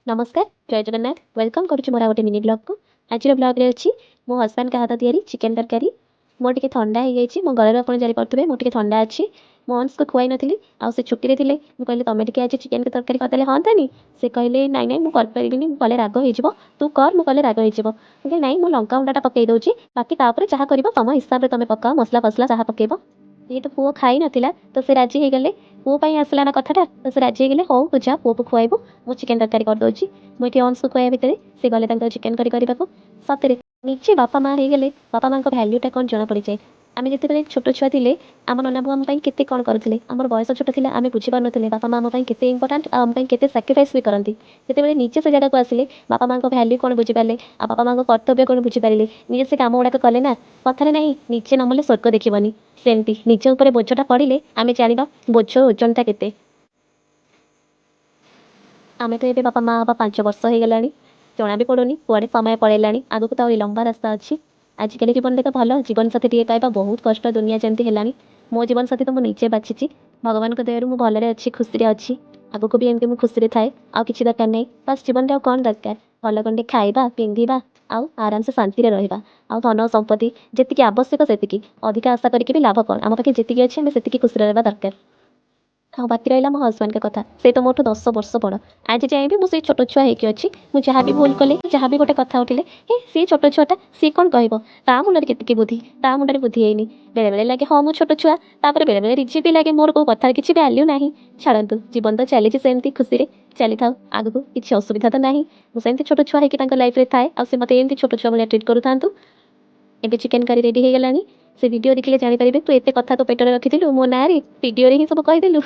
नमस्कार जय जगन्नाथ वेलकम करुच्ची मोर गोटे मिनी ब्लॉग को आज ब्लॉग रे अच्छी मो हजबैंड का हाथ तैयारी चिकेन तरकारी मोर टे ठंडा हो जाए मो गले आप जापे मोटे ठंडा अच्छी मो अंश को खुआई नी आउ छुट्टी थे मुझे तुम टे आज चिकेन तरकारी करदे हाँ तानी से कहले नाई नाई मुझे कले राग हो तू कर मुझे राग हो नाई मो लंका गुंडा पकई दूसरी बाकी जहाँ कर तुम हिसाब से तुम पकाओ मसला फसला जहाँ पकेब ये तो पुओ खाई नथिला तो से राजी हो गले पुओ आसला ना कथाटा तो से राजी हो गले हौ तू जा पुओ को खुआबू मु चिकेन तरकारी करदे मुझे अंश को खुआ भितर से गले चिकेन करने को सतरे निजे बापा माँ हो गले बापा माँ भैल्यूटा कौन जना पड़ जाए आम जिते छोट छुआ थे आम नना बू आम के कौन करते आम बयस छोट थे आम बुझीपार ना बापा माँ आम के इंपोर्टाट आम के साक्रिफाइस भी करती जिते निजे से जगह को आसिले बापा माँ भैल्यू कौन बुझीपारे आ बापा माँ कर्तव्य कौन बुझीपारे निजे से कम गुड़ाक कले ना कथार ना निजे नमले स्वर्ग देखनी सेमती निज उपर बोझटा पड़े आम जाना बोझ ओजनटा के आम तो ये बापा माँ बापा 5 वर्ष हो गला जना भी पड़ूनी कुआड़े समय पलैला आगक तो लंबा रास्ता अच्छी आजिकल जीवन देख भल जीवन साथी टे पाइबा बहुत कष्ट दुनिया जमी है मो जीवन साथी तो मुझे बाछी भगवान को दयारू मुझे भलरे अच्छी खुशी अच्छी आगक भी एमती खुशी थाए आ कि दरकार नहीं बस जीवन में कौन दरकार भल खंडे खाइबा पिंधा आउ आराम से शांति रहा आ धन संपत्ति जी आवश्यक से अधिक आशा करके भी लाभ कौन आम पाखे जी अच्छे आम से खुशी रहा दरकार हाँ बाकी रहा मो हजबैंड का कथा से तो मोठू 10 वर्ष बड़ आज जाए भी मुझे छोट छुआ होगी अच्छी मुझे जहाँ भी भूल कले जहाँ भी गोटे कथा उठिले हे सी छोट छुआटा सी कौन कह मुंडे के बुद्धि ता मुंडे बुद्धि है बेले बेले लगे हाँ मु छोट छुआ बेले बेले रिझी भी लगे मोर को कथार किसी वैल्यू ना छाड़ू जीवन तो चली सेमती खुशी चली था आगू किसी असुविधा तो ना मुझे छोट छुआ होकर लाइफ में थाए आ मत एमती छोट छुआ भाई ट्रिट करूँ एबे चिकेन करी रेडी हो गलानी से वीडियो देखिले जानि परिबे तू एते कथा तो पेटरे रखिथिलु मो नारी वीडियो रे ही सब कहिदेलु।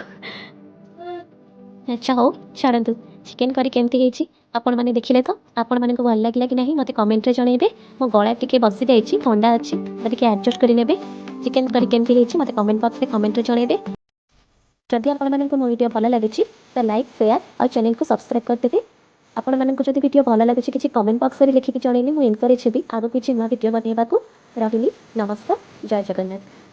अच्छा हो छाड़ू चिकेन करी केमती ହେଇଛି आपण माने देखिले तो आपण माने को भल लागिला कि नहीं मते कमेंट रे जणेबे मो गळा टिके बसी जाईची ठंडा अछि तो टिके एडजस्ट करि नेबे चिकेन करी केमती ହେଇଛି मते कमेंट बॉक्स रे कमेंट रे जणेबे जदि आपण माने को मो वीडियो भल लागिछि तो लाइक शेयर और चैनल को सब्सक्राइब कर देबे आपण माने को जदि वीडियो भल लागिछि किछि कमेंट बॉक्स रे लिखि कि जणेले मु एनकरेज हेबी आरो किछि नवा वीडियो बनेबा को रहिली नमस्कार जय जगन्नाथ।